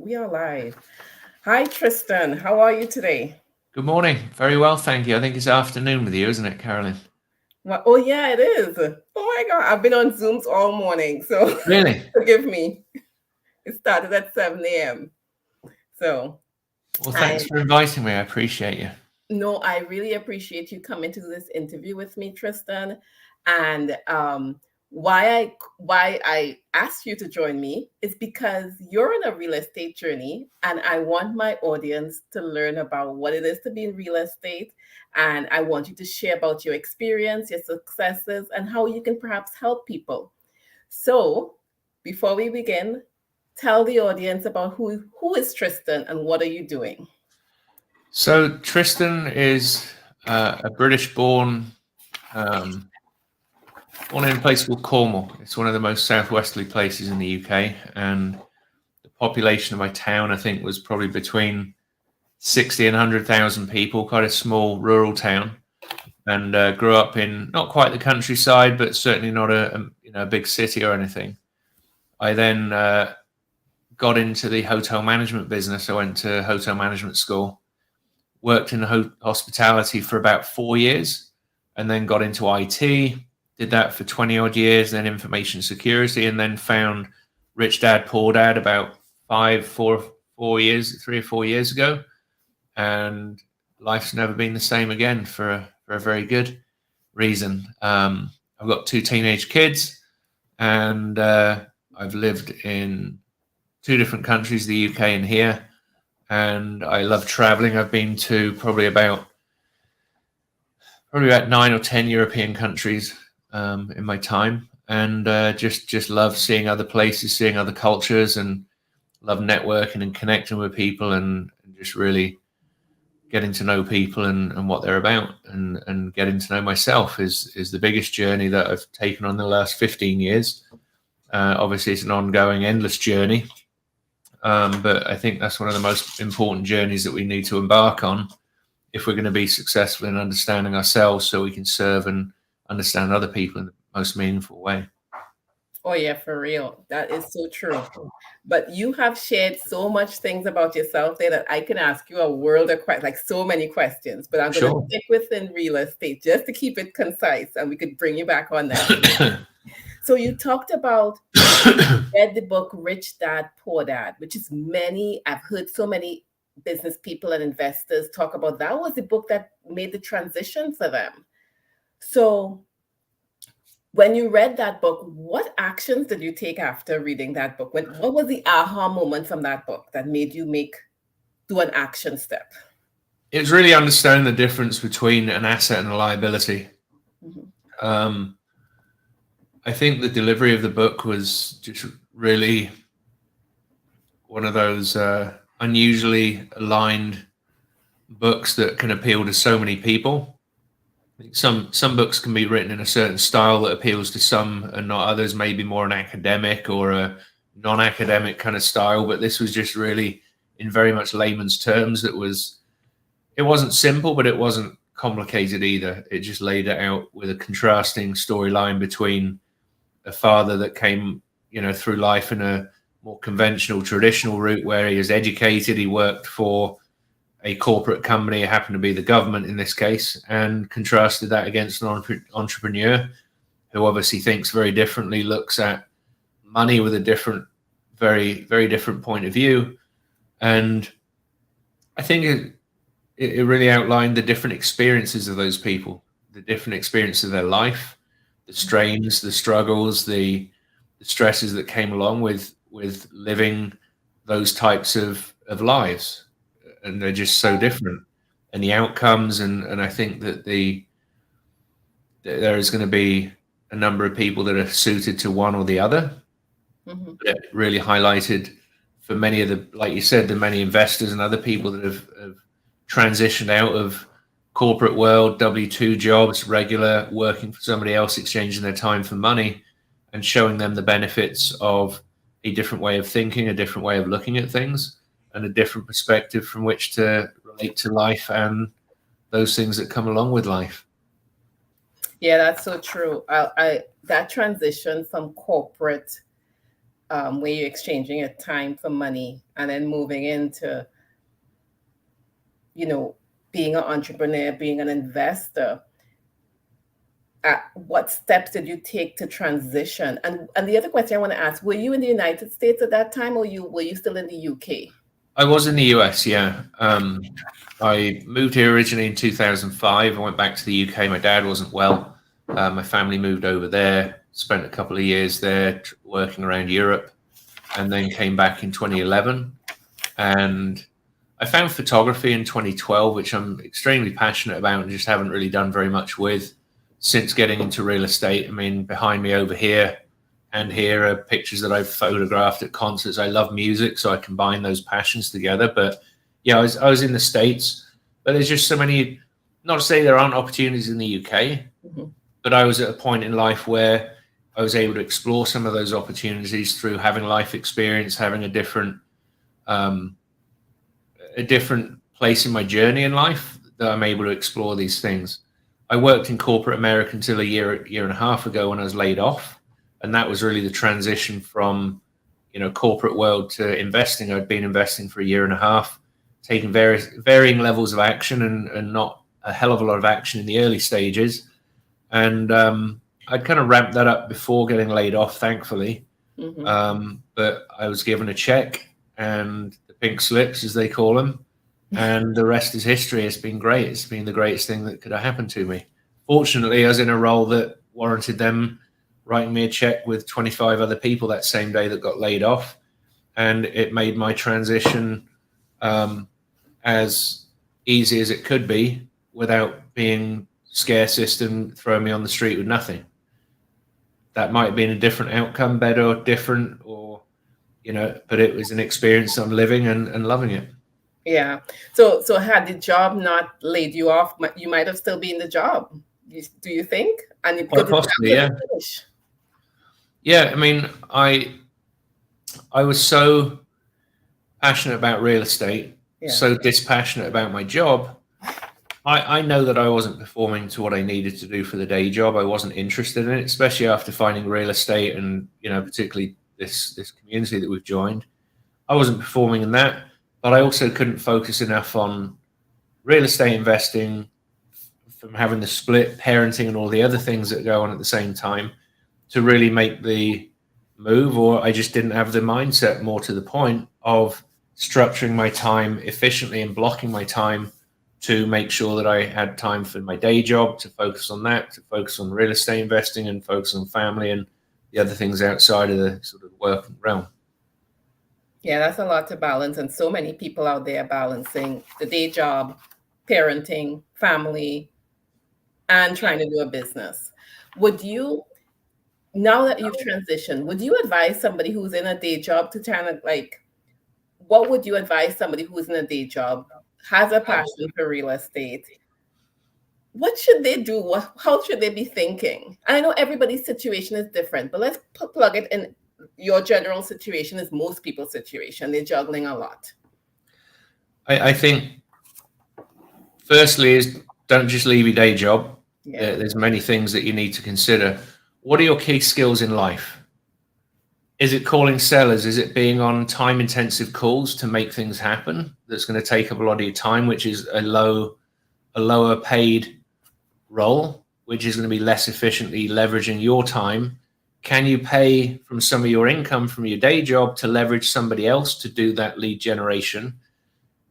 We are live. Hi, Tristan. How are you today? Good morning. Very well, thank you. I think it's afternoon with you, isn't it, Carolyn? Oh, yeah, it is. Oh my God, I've been on Zooms all morning, so Really? forgive me. It started at 7 a.m. So Well, thanks I for inviting me. I appreciate you. no, I really appreciate you coming to this interview with me, Tristan. And why I asked you to join me is because you're in a real estate journey, and I want my audience to learn about what it is to be in real estate. And I want you to share about your experience, your successes, and how you can perhaps help people. So, before we begin, tell the audience about who is Tristan and what are you doing? So, Tristan is a British-born, um, born in a place called Cornwall. It's one of the most southwesterly places in the UK, and the population of my town, I think, was probably between 60 and 100,000 people. Quite a small rural town, and grew up in not quite the countryside, but certainly not a big city or anything. I then got into the hotel management business. I went to hotel management school, worked in hospitality for about 4 years, and then got into IT. Did that for 20 odd years, then information security, and then found Rich Dad Poor Dad about 3 or 4 years ago. And life's never been the same again for a very good reason. I've got two teenage kids, and I've lived in two different countries, the UK and here, and I love traveling. I've been to probably about 9 or 10 European countries in my time, and just love seeing other places, seeing other cultures, and love networking and connecting with people, and just really getting to know people and what they're about, and getting to know myself is the biggest journey that I've taken on the last 15 years. Obviously, it's an ongoing, endless journey, but I think that's one of the most important journeys that we need to embark on if we're going to be successful in understanding ourselves, so we can serve and understand other people in the most meaningful way. Oh yeah, for real. That is so true. But you have shared so much things about yourself there that I can ask you a world of questions, like so many questions. But I'm going to Sure. stick within real estate just to keep it concise, and we could bring you back on that. So you talked about read the book Rich Dad Poor Dad, which is many. I've heard so many business people and investors talk about that was the book that made the transition for them. So when you read that book, what actions did you take after reading that book? What was the aha moment from that book that made you do an action step? It's really understanding the difference between an asset and a liability. Mhm. Um, I think the delivery of the book was just really one of those unusually aligned books that can appeal to so many people. Some books can be written in a certain style that appeals to some and not others, maybe more an academic or a non-academic kind of style, but this was just really in very much layman's terms. It wasn't simple, but it wasn't complicated either. It just laid it out with a contrasting storyline between a father that came, through life in a more conventional, traditional route, where he was educated, he worked for a corporate company, it happened to be the government in this case, and contrasted that against an entrepreneur who obviously thinks very differently, looks at money with a different, very, very different point of view. And I think it really outlined the different experiences of those people, the different experiences of their life, the strains, the struggles, the stresses that came along with living those types of lives, and they're just so different, and the outcomes, and I think that there is going to be a number of people that are suited to one or the other. Mhm. But it really highlighted for many of the, like you said, the many investors and other people that have transitioned out of corporate world, W-2 jobs, regular working for somebody else, exchanging their time for money, and showing them the benefits of a different way of thinking, a different way of looking at things, and a different perspective from which to relate to life and those things that come along with life. Yeah, that's so true. I that transition from corporate where you're exchanging your time for money and then moving into, you know, being an entrepreneur, being an investor. What steps did you take to transition? And the other question I want to ask, were you in the United States at that time, or were you still in the UK? I was in the US, yeah. I moved here originally in 2005. I went back to the UK. My dad wasn't well. My family moved over there, spent a couple of years there working around Europe, and then came back in 2011. And I found photography in 2012, which I'm extremely passionate about and just haven't really done very much with since getting into real estate. I mean, behind me over here and here are pictures that I've photographed at concerts. I love music, so I combine those passions together. But yeah, I was in the States, but there's just so many, not to say there aren't opportunities in the UK, but I was at a point in life where I was able to explore some of those opportunities through having life experience, having a different place in my journey in life, that I'm able to explore these things. I worked in corporate America until a year and a half ago when I was laid off. And that was really the transition from, corporate world to investing. I'd been investing for a year and a half, taking varying levels of action and not a hell of a lot of action in the early stages. And I'd kind of ramped that up before getting laid off, thankfully. But I was given a check and the pink slips, as they call them. And the rest is history. It's been great. It's been the greatest thing that could have happened to me. Fortunately, I was in a role that warranted them writing me a check with 25 other people that same day that got laid off. And it made my transition as easy as it could be without being scare system, throwing me on the street with nothing. That might have been a different outcome, better or different, or, but it was an experience I'm living and loving it. Yeah. So had the job not laid you off, you might have still been in the job. Do you think? And quite possibly, yeah. Yeah, I mean, I was so passionate about real estate, so dispassionate about my job. I know that I wasn't performing to what I needed to do for the day job. I wasn't interested in it, especially after finding real estate and, particularly this community that we've joined. I wasn't performing in that, but I also couldn't focus enough on real estate investing, from having the split, parenting, and all the other things that go on at the same time, to really make the move. Or I just didn't have the mindset, more to the point, of structuring my time efficiently and blocking my time to make sure that I had time for my day job, to focus on that, to focus on real estate investing and focus on family and the other things outside of the sort of work realm. Yeah, that's a lot to balance. And so many people out there balancing the day job, parenting, family, and trying to do a business. Would you, now that you've transitioned, would you advise somebody who's in a day job to kind of what would you advise somebody who's in a day job, has a passion for real estate? What should they do? How should they be thinking? And I know everybody's situation is different, but let's plug it in. Your general situation is most people's situation. They're juggling a lot. I think, firstly, is don't just leave your day job. Yeah. There's many things that you need to consider. What are your key skills in life? Is it calling sellers? Is it being on time-intensive calls to make things happen? That's going to take up a lot of your time, which is a lower paid role, which is going to be less efficiently leveraging your time. Can you pay from some of your income from your day job to leverage somebody else to do that lead generation?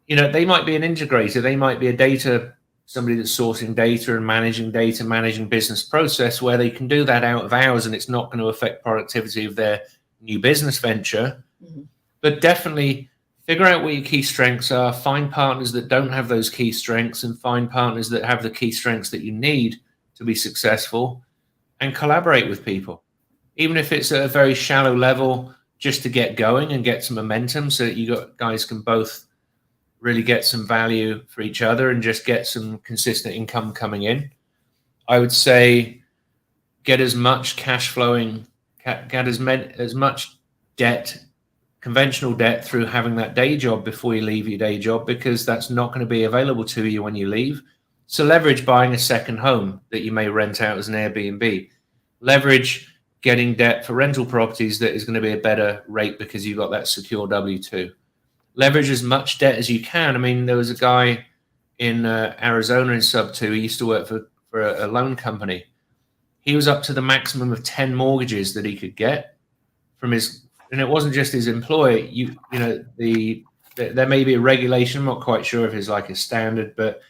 They might be an integrator. They might be somebody that's sourcing data and managing business process, where they can do that out of hours and it's not going to affect productivity of their new business venture. But definitely figure out what your key strengths are, find partners that don't have those key strengths, and find partners that have the key strengths that you need to be successful, and collaborate with people. Even if it's at a very shallow level, just to get going and get some momentum, so that you guys can both really get some value for each other and just get some consistent income coming in. I would say get as much cash flowing, get as much debt, conventional debt, through having that day job before you leave your day job, because that's not going to be available to you when you leave. So leverage buying a second home that you may rent out as an Airbnb. Leverage getting debt for rental properties that is going to be a better rate because you've got that secure W-2. Leverage as much debt as you can. I mean, there was a guy in Arizona in sub 2. He used to work for a loan company. He was up to the maximum of 10 mortgages that he could get from his, and it wasn't just his employer. There may be a regulation. I'm not quite sure if it's like a standard, but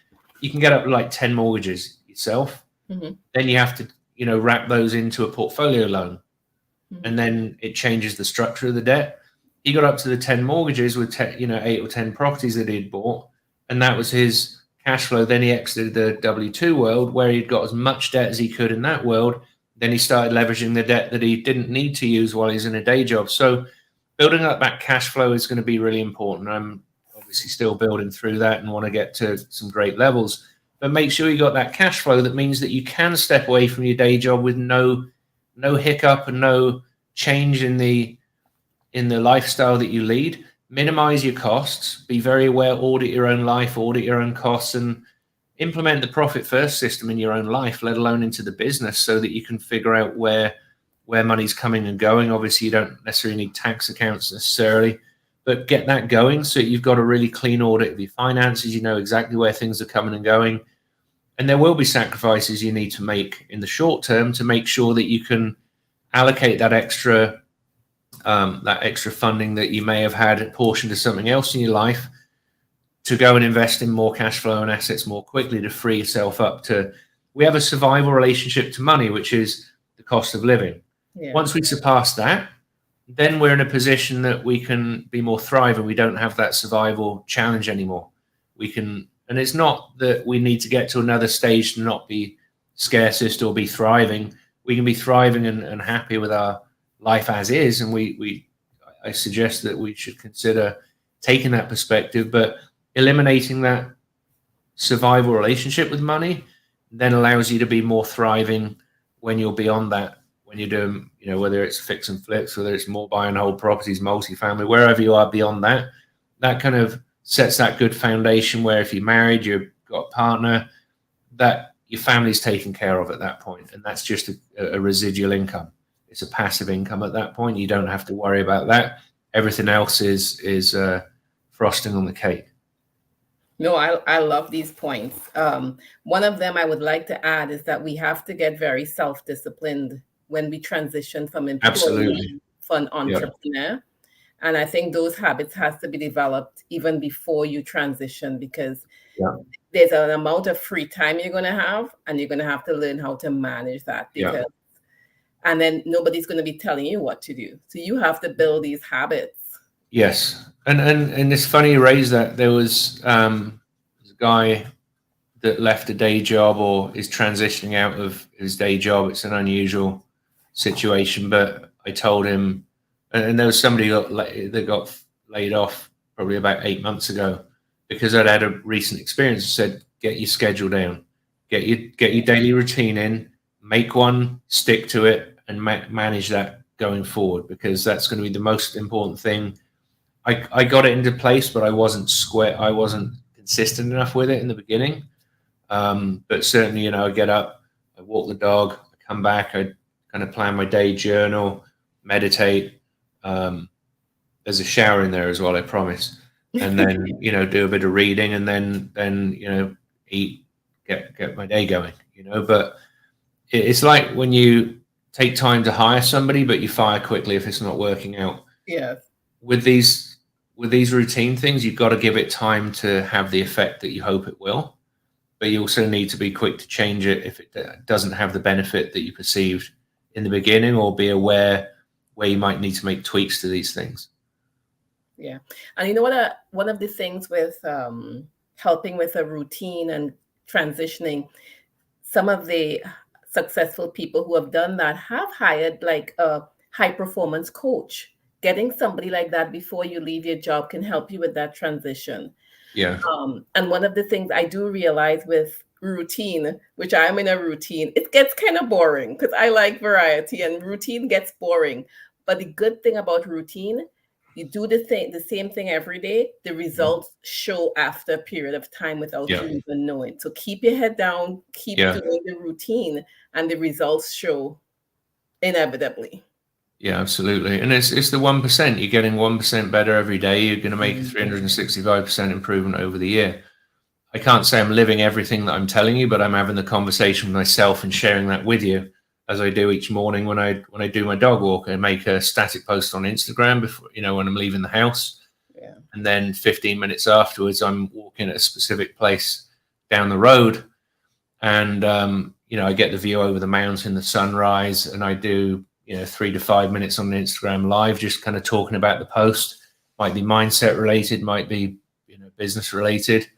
you can get up to like 10 mortgages yourself. Mm-hmm. Then you have to, wrap those into a portfolio loan. Mm-hmm. And then it changes the structure of the debt. He got up to the 10 mortgages with 8 or 10 properties that he'd bought, and that was his cash flow. Then he exited the W-2 world where he'd got as much debt as he could in that world. Then he started leveraging the debt that he didn't need to use while he's in a day job. So building up that cash flow is going to be really important. I'm obviously still building through that and want to get to some great levels, but make sure you got that cash flow. That means that you can step away from your day job with no hiccup and no change in the lifestyle that you lead. Minimize your costs, be very aware, audit your own life, audit your own costs, and implement the profit first system in your own life, let alone into the business, so that you can figure out where money's coming and going. Obviously, you don't necessarily need tax accounts necessarily, but get that going so you've got a really clean audit of your finances. You know exactly where things are coming and going. And there will be sacrifices you need to make in the short term to make sure that you can allocate that extra funding that you may have had apportioned to something else in your life to go and invest in more cash flow and assets more quickly to free yourself up to. We have a survival relationship to money, which is the cost of living. Yeah. Once we surpass that, then we're in a position that we can be more thriving. We don't have that survival challenge anymore. We can, and it's not that we need to get to another stage to not be scarcest or be thriving. We can be thriving and happy with our life as is. And I suggest that we should consider taking that perspective, but eliminating that survival relationship with money then allows you to be more thriving when you're beyond that, when you're doing, whether it's fix and flips, whether it's more buy and hold properties, multifamily, wherever you are beyond that, that kind of sets that good foundation where if you're married, you've got a partner, that your family's taken care of at that point. And that's just a residual income. It's a passive income at that point. You don't have to worry about that. Everything else is frosting on the cake. No, I love these points. One of them I would like to add is that we have to get very self-disciplined when we transition from employee to an entrepreneur. Yeah. And I think those habits has to be developed even before you transition, because there's an amount of free time you're going to have, and you're going to have to learn how to manage that, because and then nobody's going to be telling you what to do. So you have to build these habits. Yes. And it's funny you raised that. There was a guy that left a day job or is transitioning out of his day job. It's an unusual situation, but I told him, and there was somebody that got laid off probably about 8 months ago because I'd had a recent experience. I said, get your schedule down, get your daily routine in, make one, stick to it, and manage that going forward, because that's going to be the most important thing. I got it into place, but I wasn't consistent enough with it in the beginning. But certainly, I get up, I walk the dog, I come back, I kind of plan my day, journal, meditate. There's a shower in there as well, I promise. And then, do a bit of reading, and then eat, get my day going, But it's like when you take time to hire somebody, but you fire quickly if it's not working out. Yes. With these routine things, you've got to give it time to have the effect that you hope it will. But you also need to be quick to change it if it doesn't have the benefit that you perceived in the beginning, or be aware where you might need to make tweaks to these things. Yeah. And one of the things with helping with a routine and transitioning, some of the successful people who have done that have hired like a high performance coach. Getting somebody like that before you leave your job can help you with that transition. Yeah. And one of the things I do realize with routine, which I'm in a routine, it gets kind of boring because I like variety, and routine gets boring. But the good thing about routine, you do the same thing every day, the results show after a period of time without you even knowing. So keep your head down, keep doing the routine, and the results show. Inevitably. Yeah, absolutely. And it's the 1%. You're getting 1% better every day. You're going to make a 365% improvement over the year. I can't say I'm living everything that I'm telling you, but I'm having the conversation with myself and sharing that with you, as I do each morning when I do my dog walk. I make a static post on Instagram before, when I'm leaving the house. Yeah. And then 15 minutes afterwards, I'm walking at a specific place down the road. And, I get the view over the mountain, the sunrise, and I do 3 to 5 minutes on Instagram live, just kind of talking about the post. Might be mindset related, might be business related.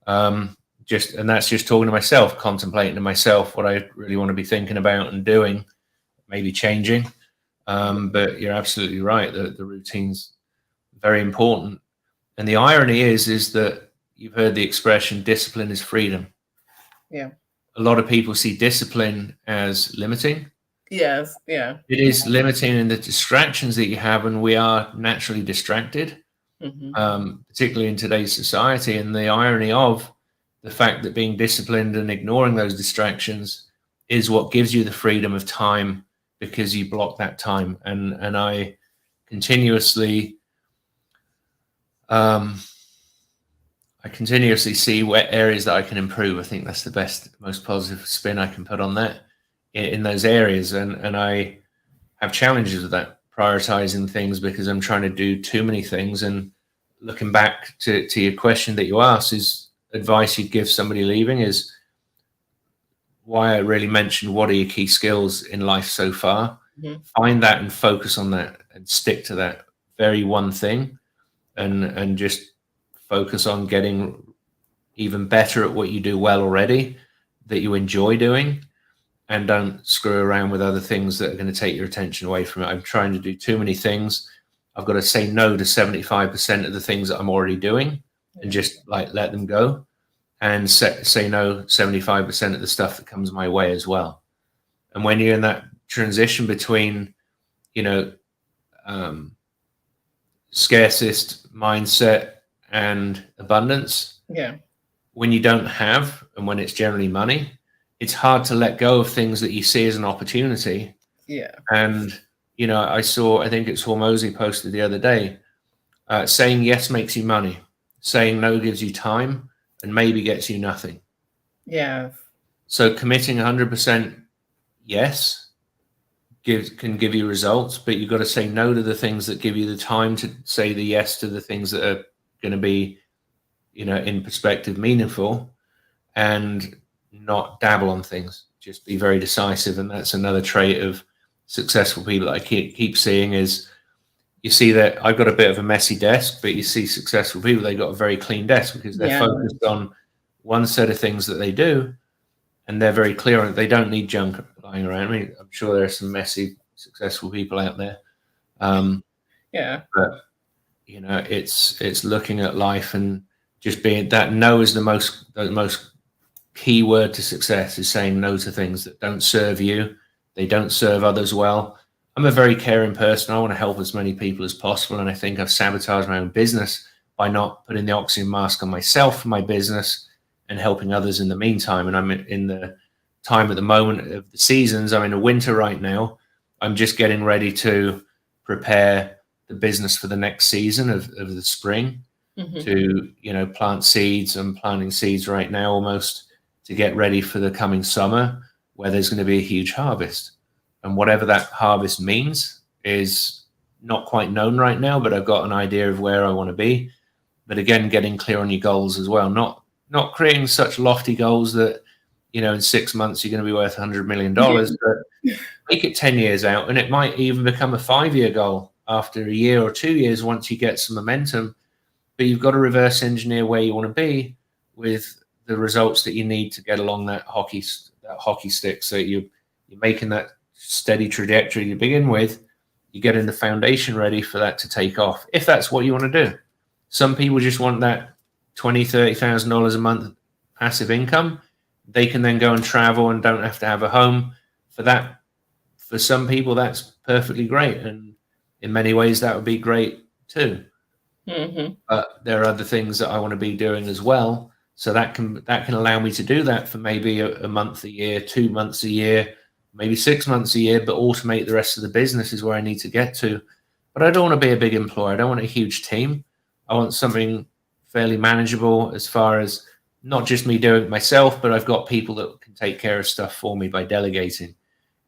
And that's just talking to myself, contemplating to myself what I really want to be thinking about and doing, maybe changing. But you're absolutely right. The routine's very important. And the irony is that you've heard the expression, discipline is freedom. Yeah. A lot of people see discipline as limiting. Yes. Yeah. It is limiting in the distractions that you have, and we are naturally distracted, particularly in today's society. And the irony of the fact that being disciplined and ignoring those distractions is what gives you the freedom of time, because you block that time. And I continuously see where areas that I can improve. I think that's the best, most positive spin I can put on that in those areas. And I have challenges with that, prioritizing things, because I'm trying to do too many things. And looking back to your question that you asked, is advice you'd give somebody leaving, is why I really mentioned what are your key skills in life so far. Find that and focus on that and stick to that very one thing, and just focus on getting even better at what you do well already, that you enjoy doing, and don't screw around with other things that are going to take your attention away from it. I'm trying to do too many things. I've got to say no to 75% of the things that I'm already doing and just let them go, and say no 75% of the stuff that comes my way as well. And when you're in that transition between, scarcest mindset and abundance, when you don't have, and when it's generally money, it's hard to let go of things that you see as an opportunity. And I think it's Hormozy posted the other day, saying yes makes you money, saying no gives you time, and maybe gets you nothing. So committing 100% yes can give you results, but you've got to say no to the things that give you the time to say the yes to the things that are going to be, in perspective, meaningful, and not dabble on things. Just be very decisive. And that's another trait of successful people that I keep seeing, is you see that I've got a bit of a messy desk, but you see successful people, they've got a very clean desk, because they're focused on one set of things that they do, and they're very clear on it. They don't need junk lying around. I mean, I'm sure there are some messy, successful people out there. But it's looking at life and just being that no is the most key word to success, is saying no to things that don't serve you. They don't serve others well. I'm a very caring person. I want to help as many people as possible. And I think I've sabotaged my own business by not putting the oxygen mask on myself for my business and helping others in the meantime. And I'm in the time at the moment of the seasons. I'm in a winter right now. I'm just getting ready to prepare the business for the next season of the spring, to, plant seeds. I'm planting seeds right now almost to get ready for the coming summer, where there's going to be a huge harvest. And whatever that harvest means is not quite known right now, but I've got an idea of where I want to be. But again, getting clear on your goals as well, not creating such lofty goals that, in 6 months you're going to be worth $100 million, but make it 10 years out, and it might even become a 5-year goal after a year or 2 years once you get some momentum. But you've got to reverse engineer where you want to be with the results that you need to get along that hockey stick. So you're making that steady trajectory to begin with. You're getting the foundation ready for that to take off, if that's what you want to do. Some people just want that $20,000-$30,000 a month passive income. They can then go and travel and don't have to have a home. For some people, that's perfectly great, and in many ways that would be great too. But there are other things that I want to be doing as well, so that can allow me to do that for maybe a month a year, 2 months a year, maybe 6 months a year, but automate the rest of the business is where I need to get to. But I don't want to be a big employer. I don't want a huge team. I want something fairly manageable as far as not just me doing it myself, but I've got people that can take care of stuff for me by delegating.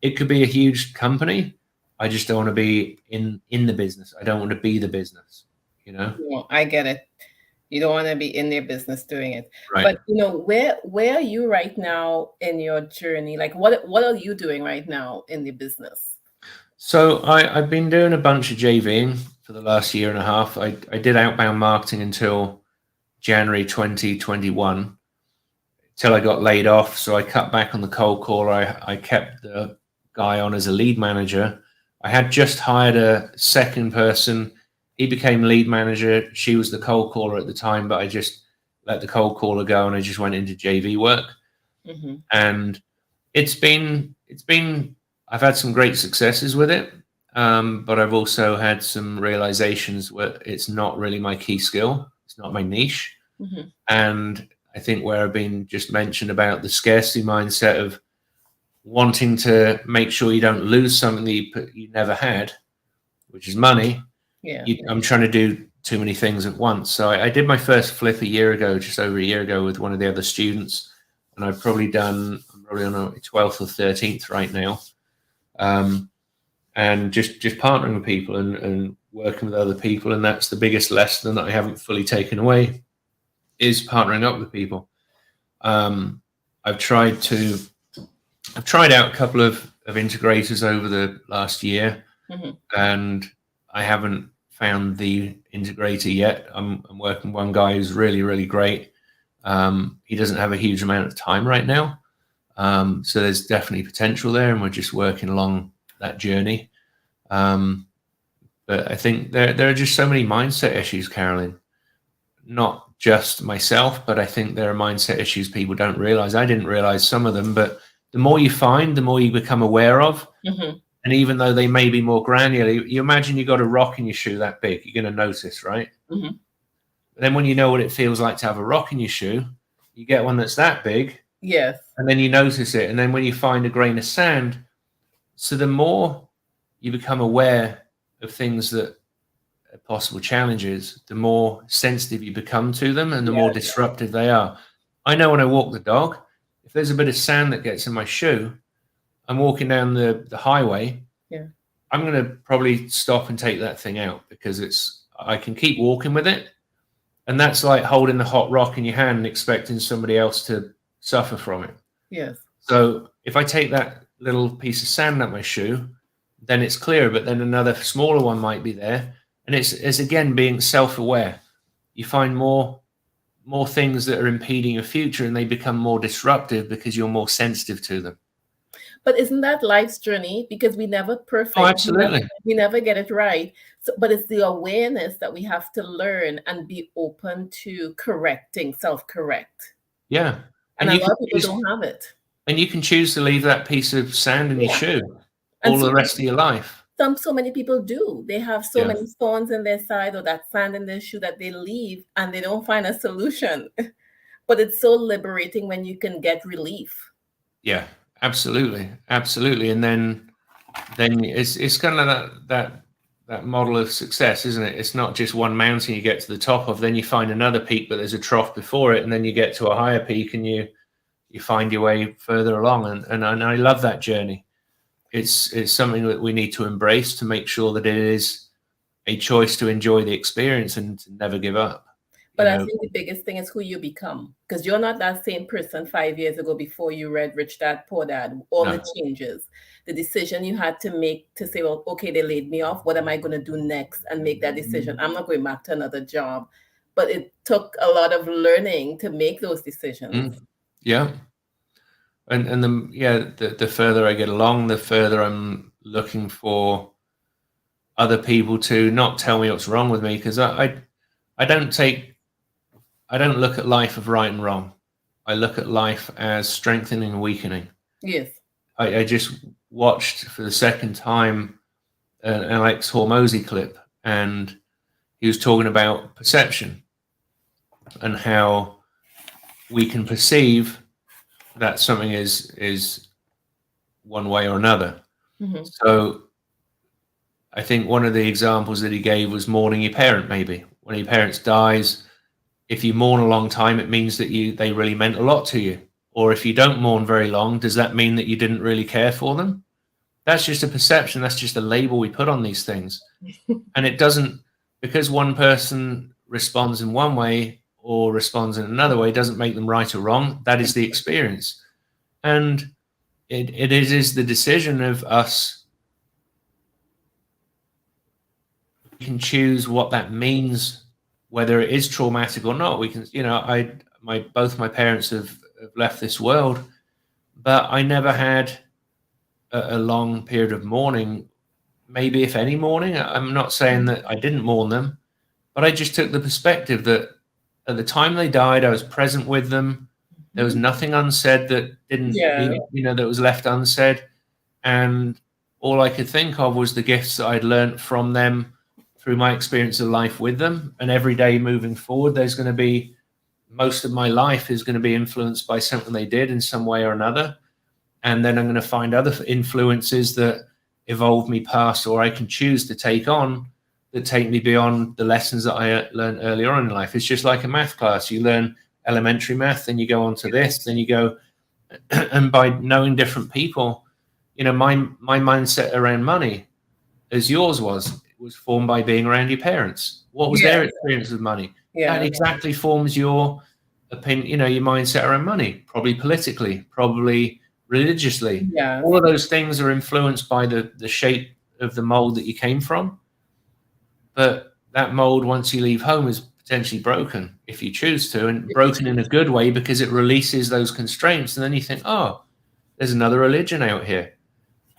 It could be a huge company. I just don't want to be in the business. I don't want to be the business, you know? Yeah, I get it. You don't want to be in their business doing it. Right. But where are you right now in your journey? Like what are you doing right now in the business? So I've been doing a bunch of JVing for the last year and a half. I did outbound marketing until January 2021, till I got laid off. So I cut back on the cold caller. I kept the guy on as a lead manager. I had just hired a second person. He became lead manager. She was the cold caller at the time, but I just let the cold caller go and I just went into JV work. Mm-hmm. And it's been I've had some great successes with it, but I've also had some realizations where it's not really my key skill. It's not my niche. Mm-hmm. And I think where I've been just mentioned about the scarcity mindset of wanting to make sure you don't lose something that you never had, which is money. Yeah. I'm trying to do too many things at once. So I did my first flip just over a year ago with one of the other students. And I'm probably on a 12th or 13th right now. And just partnering with people and working with other people. And that's the biggest lesson that I haven't fully taken away, is partnering up with people. I've tried out a couple of integrators over the last year, Mm-hmm. and I haven't found the integrator yet. I'm working with one guy who's really, really great. He doesn't have a huge amount of time right now. So there's definitely potential there, and we're just working along that journey. But I think there are just so many mindset issues, Carolyn. Not just myself, but I think there are mindset issues people don't realize. I didn't realize some of them, but the more you find, the more you become aware of. Mm-hmm. And even though they may be more granular, you imagine you got a rock in your shoe that big, you're going to notice, right? Mm-hmm. But then when you know what it feels like to have a rock in your shoe, you get one that's that big. Yes. And then you notice it. And then when you find a grain of sand, so the more you become aware of things that are possible challenges, the more sensitive you become to them and the more disruptive they are. I know when I walk the dog, if there's a bit of sand that gets in my shoe, I'm walking down the highway, I'm going to probably stop and take that thing out, because I can keep walking with it. And that's like holding the hot rock in your hand and expecting somebody else to suffer from it. Yes. So if I take that little piece of sand out my shoe, then it's clear, but then another smaller one might be there. And it's again being self-aware. You find more things that are impeding your future, and they become more disruptive because you're more sensitive to them. But isn't that life's journey? Because we never perfect. Oh, absolutely. We never get it right. So, but it's the awareness that we have to learn and be open to correcting, self-correct. Yeah. And a lot of people don't have it. And you can choose to leave that piece of sand in your shoe all the rest of your life. So many people do. They have so many thorns in their side or that sand in their shoe that they leave and they don't find a solution. But it's so liberating when you can get relief. Yeah, absolutely. Absolutely. And then it's kind of that model of success, isn't it? It's not just one mountain you get to the top of, then you find another peak, but there's a trough before it, and then you get to a higher peak and you find your way further along. And I love that journey. It's something that we need to embrace to make sure that it is a choice to enjoy the experience and to never give up. But I think the biggest thing is who you become, because you're not that same person 5 years ago before you read Rich Dad, Poor Dad, all the changes, the decision you had to make to say, well, okay, they laid me off. What am I going to do next? And make that decision. I'm not going back to another job. But it took a lot of learning to make those decisions. Yeah. And the further I get along, the further I'm looking for other people to not tell me what's wrong with me, because I don't look at life of right and wrong. I look at life as strengthening and weakening. Yes. I just watched for the second time an Alex Hormozy clip, and he was talking about perception and how we can perceive that something is one way or another. Mm-hmm. So I think one of the examples that he gave was mourning your parent. Maybe when your parents dies, if you mourn a long time, it means that they really meant a lot to you. Or if you don't mourn very long, does that mean that you didn't really care for them? That's just a perception. That's just a label we put on these things. And it doesn't, because one person responds in one way or responds in another way, doesn't make them right or wrong. That is the experience. And it is the decision of us. We can choose what that means, whether it is traumatic or not. We can, both my parents have left this world, but I never had a long period of mourning. Maybe if any mourning. I'm not saying that I didn't mourn them, but I just took the perspective that at the time they died, I was present with them. There was nothing unsaid that didn't, that was left unsaid. And all I could think of was the gifts that I'd learned from them through my experience of life with them. And every day moving forward, there's going to be, most of my life is going to be influenced by something they did in some way or another. And then I'm going to find other influences that evolve me past, or I can choose to take on, that take me beyond the lessons that I learned earlier on in life. It's just like a math class. You learn elementary math, then you go on to this, then you go, and by knowing different people, my mindset around money, as yours was formed by being around your parents. What was their experience with money? That exactly forms your opinion, your mindset around money, probably politically, probably religiously. All of those things are influenced by the shape of the mold that you came from. But that mold, once you leave home, is potentially broken if you choose to, and broken in a good way because it releases those constraints. And then you think, oh, there's another religion out here.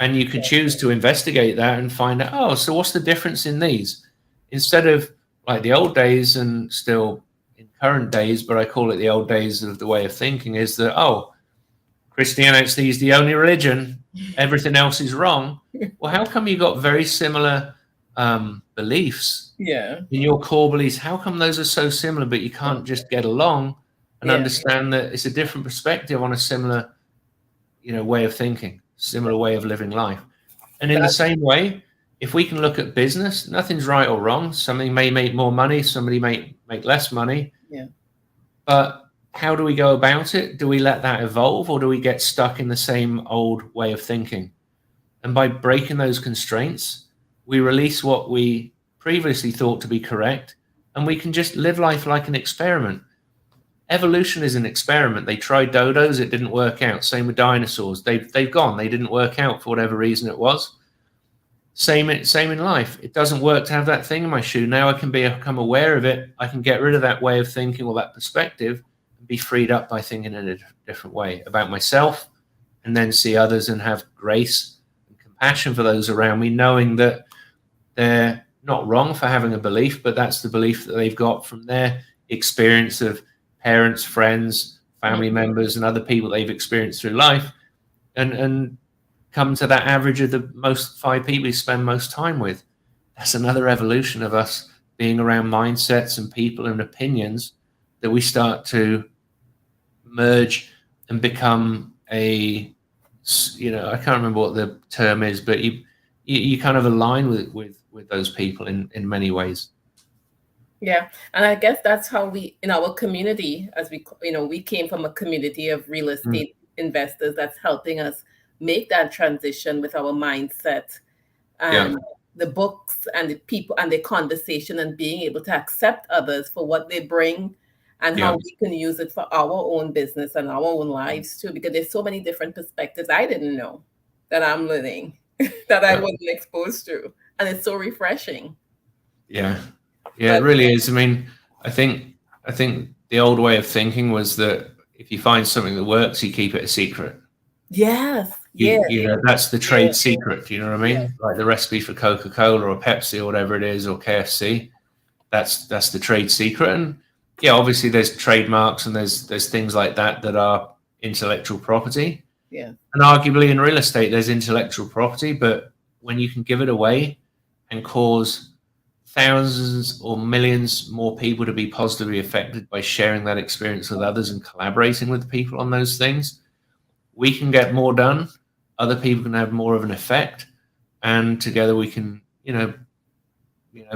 And you could choose to investigate that and find out, oh, so what's the difference in these? Instead of like the old days, and still in current days, but I call it the old days of the way of thinking, is that, oh, Christianity is the only religion, everything else is wrong. Well, how come you got very similar beliefs in your core beliefs? How come those are so similar, but you can't just get along and understand that it's a different perspective on a similar, way of thinking, similar way of living life? And in the same way, if we can look at business, nothing's right or wrong. Somebody may make more money, somebody may make less money. But how do we go about it? Do we let that evolve, or do we get stuck in the same old way of thinking? And by breaking those constraints, we release what we previously thought to be correct, and we can just live life like an experiment. Evolution is an experiment. They tried dodos, it didn't work out. Same with dinosaurs. They've gone. They didn't work out for whatever reason it was. Same in life. It doesn't work to have that thing in my shoe. Now I can become aware of it. I can get rid of that way of thinking or that perspective and be freed up by thinking in a different way about myself, and then see others and have grace and compassion for those around me, knowing that they're not wrong for having a belief, but that's the belief that they've got from their experience of parents, friends, family members, and other people they've experienced through life, and come to that average of the most 5 people you spend most time with. That's another evolution of us being around mindsets and people and opinions, that we start to merge and become I can't remember what the term is, but you kind of align with those people in many ways. Yeah. And I guess that's how we, in our community, as we came from a community of real estate investors, that's helping us make that transition with our mindset and the books and the people and the conversation, and being able to accept others for what they bring, and how we can use it for our own business and our own lives too, because there's so many different perspectives I didn't know that I'm learning that I wasn't exposed to. And it's so refreshing. Yeah, it really is. I mean, I think the old way of thinking was that if you find something that works, you keep it a secret. Yes. That's the trade secret. Do you know what I mean? Like the recipe for Coca-Cola or Pepsi or whatever it is, or KFC. That's the trade secret. And obviously there's trademarks and there's things like that are intellectual property. Yeah. And arguably in real estate, there's intellectual property, but when you can give it away and cause thousands or millions more people to be positively affected by sharing that experience with others and collaborating with people on those things, we can get more done. other people can have more of an effect, and together we can,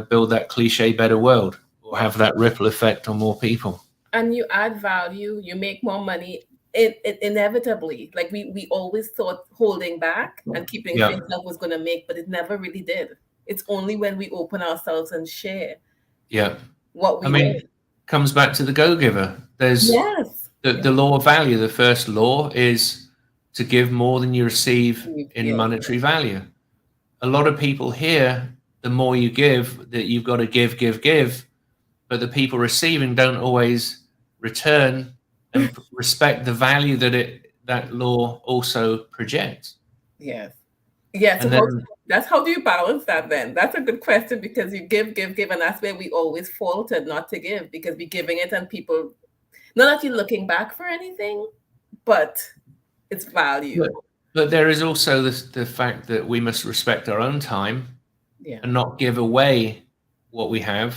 build that cliche better world, or Yeah. have that ripple effect on more people. And you add value, you make more money. It inevitably, like we always thought holding back and keeping Yeah, things up was going to make, but it never really did. It's only when we open ourselves and share yeah. what I we mean, know. comes back to the go-giver. There's Yes. the law of value. The first law is to give more than you receive in Yes. monetary value. A lot of people hear the more you give, that you've got to give, but the people receiving don't always return and respect the value that law also projects. Yes. Yeah. So And then, how do you balance that then? That's a good question, because you give, and that's where we always faltered not to give, because we're giving it and people, not that you're looking back for anything, but it's value. but there is also the fact that we must respect our own time Yeah. and not give away what we have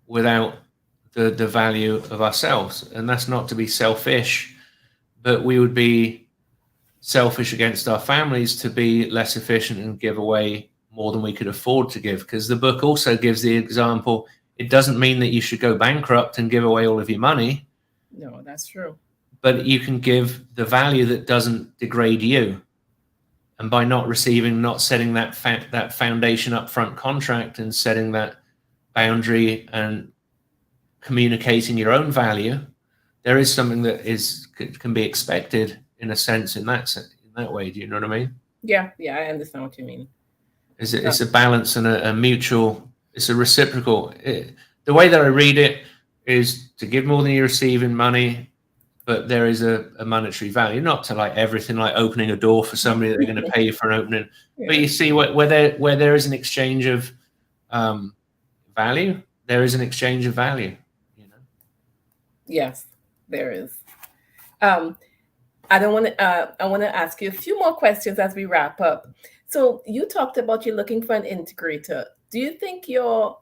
without the value of ourselves. And that's not to be selfish, but we would be selfish against our families to be less efficient and give away more than we could afford to give. Because the book also gives the example, it doesn't mean that you should go bankrupt and give away all of your money, No, that's true. but you can give the value that doesn't degrade you. And by not receiving, not setting that foundation upfront contract and setting that boundary and communicating your own value, there is something that can be expected in a sense in that way. Do you know what I mean? Yeah, I understand what you mean. It's a balance and a mutual. It's a reciprocal. The way that I read it is to give more than you receive in money, but there is a monetary value, not to like everything, like opening a door for somebody that they're going to pay you for an opening. Yeah. But you see, where there is an exchange of value, there is an exchange of value. Yes, there is. I want to ask you a few more questions as we wrap up. So you talked about you looking for an integrator. Do you think your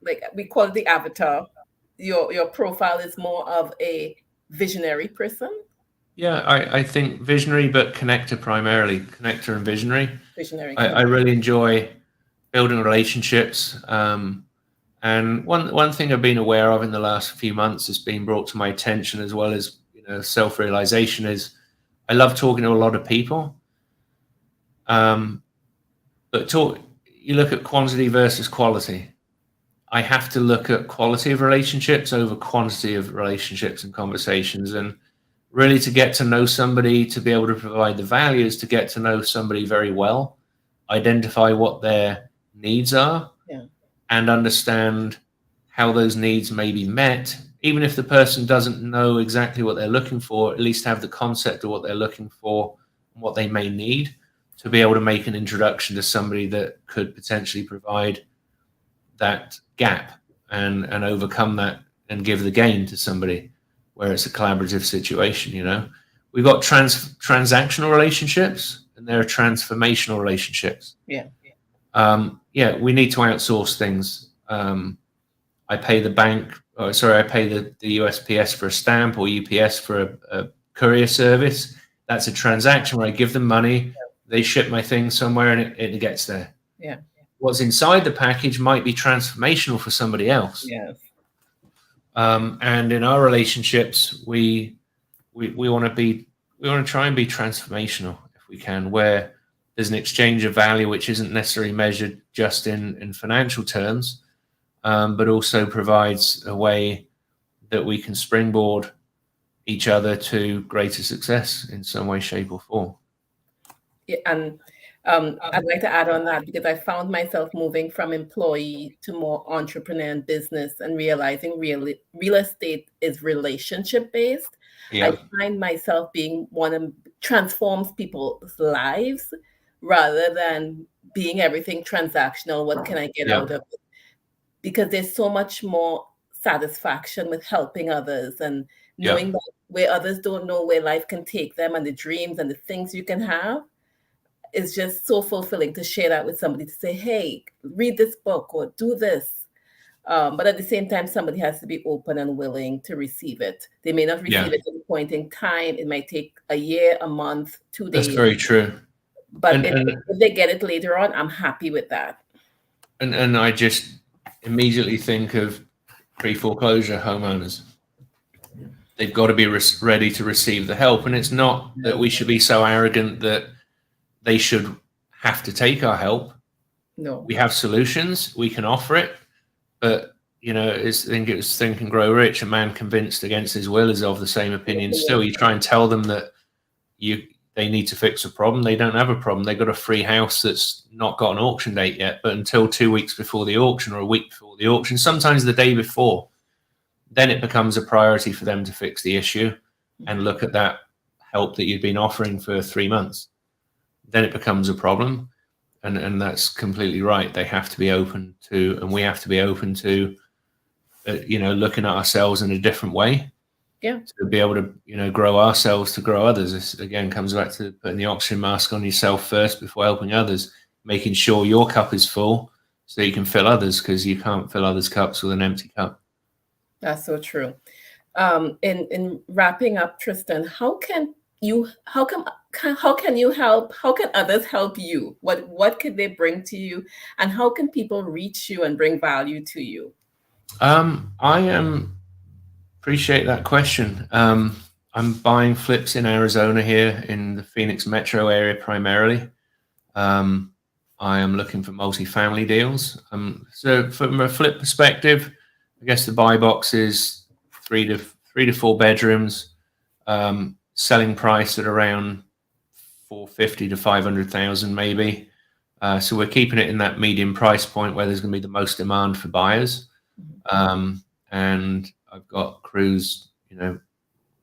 like we call it the avatar, your profile is more of a visionary person? Yeah, I think visionary, but connector primarily, connector and visionary. Visionary. I really enjoy building relationships. And one thing I've been aware of in the last few months has been brought to my attention, as well as self-realization, is I love talking to a lot of people. But you look at quantity versus quality. I have to look at quality of relationships over quantity of relationships and conversations. And really, to get to know somebody, to be able to provide the value, is to get to know somebody very well, identify what their needs are, and understand how those needs may be met. Even if the person doesn't know exactly what they're looking for, at least have the concept of what they're looking for and what they may need, to be able to make an introduction to somebody that could potentially provide that gap and overcome that and give the gain to somebody, where it's a collaborative situation. We've got transactional relationships and there are transformational relationships. We need to outsource things. I pay the bank, I pay the USPS for a stamp, or UPS for a courier service. That's a transaction where I give them money, they ship my thing somewhere, and it gets there. What's inside the package might be transformational for somebody else. And in our relationships, we want to try and be transformational if we can, where there's an exchange of value which isn't necessarily measured just in financial terms, but also provides a way that we can springboard each other to greater success in some way, shape, or form. Yeah, and I'd like to add on that, because I found myself moving from employee to more entrepreneur and business, and realizing real estate is relationship based. I find myself being one of transforms people's lives rather than being everything transactional. What can I get out of it? Because there's so much more satisfaction with helping others and knowing that where others don't know where life can take them, and the dreams and the things you can have. It's just so fulfilling to share that with somebody, to say, hey, read this book or do this. But at the same time, somebody has to be open and willing to receive it. They may not receive it at a point in time. It might take a year, a month, 2 days. That's very true. But And if they get it later on, I'm happy with that. and I just immediately think of pre-foreclosure homeowners. They've got to be ready to receive the help, and it's not that we should be so arrogant that they should have to take our help. No. We have solutions, we can offer it, but I think it was Think and Grow Rich. A man convinced against his will is of the same opinion still. You try and tell them that they need to fix a problem. They don't have a problem. They've got a free house that's not got an auction date yet, but until 2 weeks before the auction or a week before the auction, sometimes the day before, then it becomes a priority for them to fix the issue and look at that help that you've been offering for 3 months. Then it becomes a problem. And that's completely right. They have to be open to, and we have to be open to, looking at ourselves in a different way. Yeah. To be able to, grow ourselves to grow others. This again comes back to putting the oxygen mask on yourself first before helping others, making sure your cup is full so you can fill others, because you can't fill others' cups with an empty cup. That's so true. In wrapping up, Trystan, how can others help you? What could they bring to you, and how can people reach you and bring value to you? I appreciate that question. I'm buying flips in Arizona here in the Phoenix metro area primarily. I am looking for multifamily deals. So from a flip perspective, I guess the buy box is 3 to 4 bedrooms, selling price at around 450 to 500,000 maybe. So we're keeping it in that medium price point where there's going to be the most demand for buyers. And I've got crews,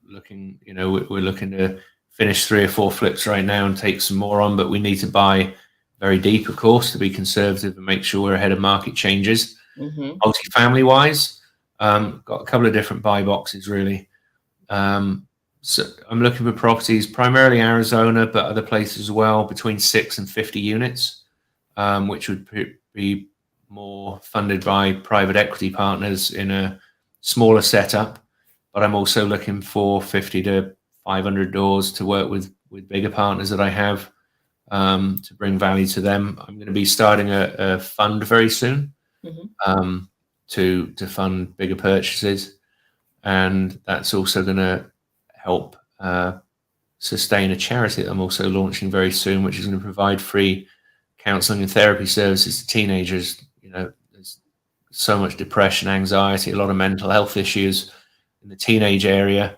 looking, we're looking to finish 3 or 4 flips right now and take some more on, but we need to buy very deep, of course, to be conservative and make sure we're ahead of market changes. Multifamily wise, got a couple of different buy boxes really. So I'm looking for properties primarily Arizona, but other places as well, between 6 and 50 units, which would be more funded by private equity partners in a smaller setup. But I'm also looking for 50 to 500 doors to work with bigger partners that I have, to bring value to them. I'm going to be starting a fund very soon, to fund bigger purchases, and that's also going to help sustain a charity that I'm also launching very soon, which is going to provide free counseling and therapy services to teenagers. There's so much depression, anxiety, a lot of mental health issues in the teenage area.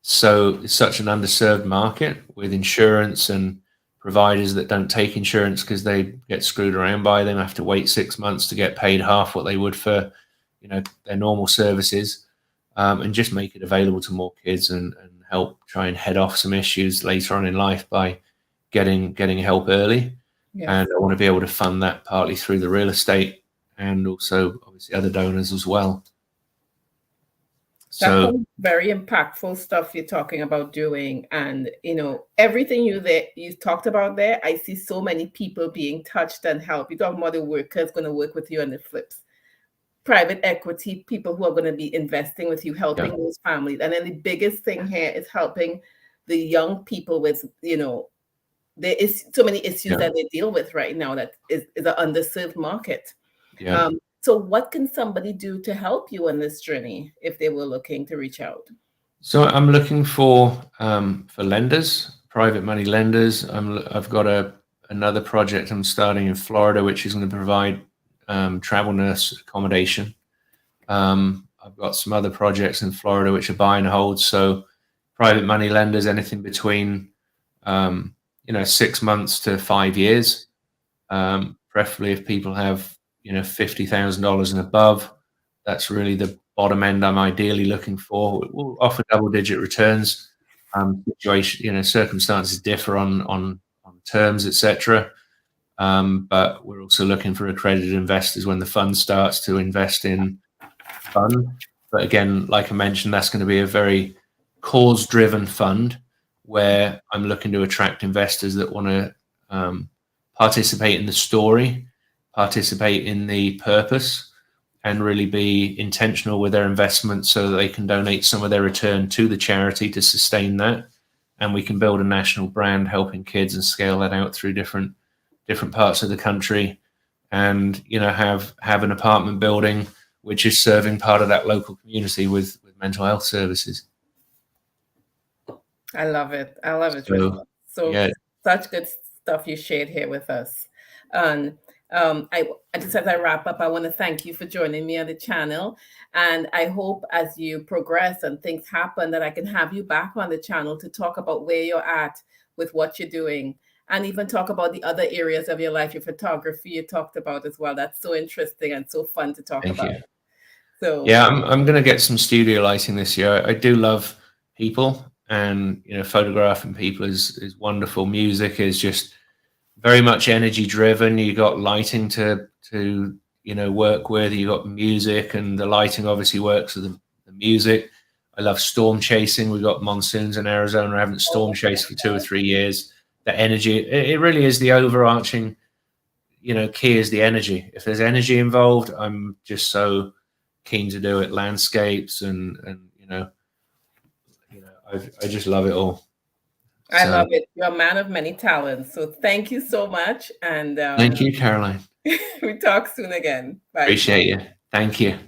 So it's such an underserved market with insurance and providers that don't take insurance because they get screwed around by them, have to wait 6 months to get paid half what they would for, their normal services, and just make it available to more kids and help try and head off some issues later on in life by getting help early. And I want to be able to fund that partly through the real estate and also obviously other donors as well. That's some very impactful stuff you're talking about doing. And, everything you talked about there, I see so many people being touched and helped. You're talking about the workers going to work with you on the flips, private equity, people who are going to be investing with you, helping those families. And then the biggest thing here is helping the young people with, there is so many issues that they deal with right now that is an underserved market. So what can somebody do to help you on this journey if they were looking to reach out? So I'm looking for lenders, private money lenders. I've got another project I'm starting in Florida, which is going to provide travel nurse accommodation. I've got some other projects in Florida which are buy and hold. So private money lenders, anything between 6 months to 5 years, preferably if people have $50,000 and above. That's really the bottom end I'm ideally looking for. We'll offer double-digit returns. Situation, circumstances differ on terms, etc. But we're also looking for accredited investors when the fund starts to invest in fund. But again, like I mentioned, that's going to be a very cause-driven fund where I'm looking to attract investors that want to participate in the story, participate in the purpose, and really be intentional with their investment so that they can donate some of their return to the charity to sustain that and we can build a national brand helping kids and scale that out through different parts of the country, and have an apartment building which is serving part of that local community with mental health services. I love it. I love it, So, Trystan. So yeah. such good stuff you shared here with us. And I just as I wrap up, I want to thank you for joining me on the channel. And I hope as you progress and things happen that I can have you back on the channel to talk about where you're at with what you're doing, and even talk about the other areas of your life, your photography you talked about as well. That's so interesting and so fun to talk Thank about. you. So Yeah, I'm going to get some studio lighting this year. I do love people, and photographing people is wonderful. Music is just very much energy driven. You got lighting to work with. You got music, and the lighting obviously works with the music. I love storm chasing. We've got monsoons in Arizona. I haven't storm chased for 2 or 3 years. The energy, it really is the overarching, key is the energy. If there's energy involved, I'm just so keen to do it. Landscapes and I just love it all. I love it. You're a man of many talents. So thank you so much. And thank you, Caroline. we talk soon again. Bye. Appreciate you. Thank you.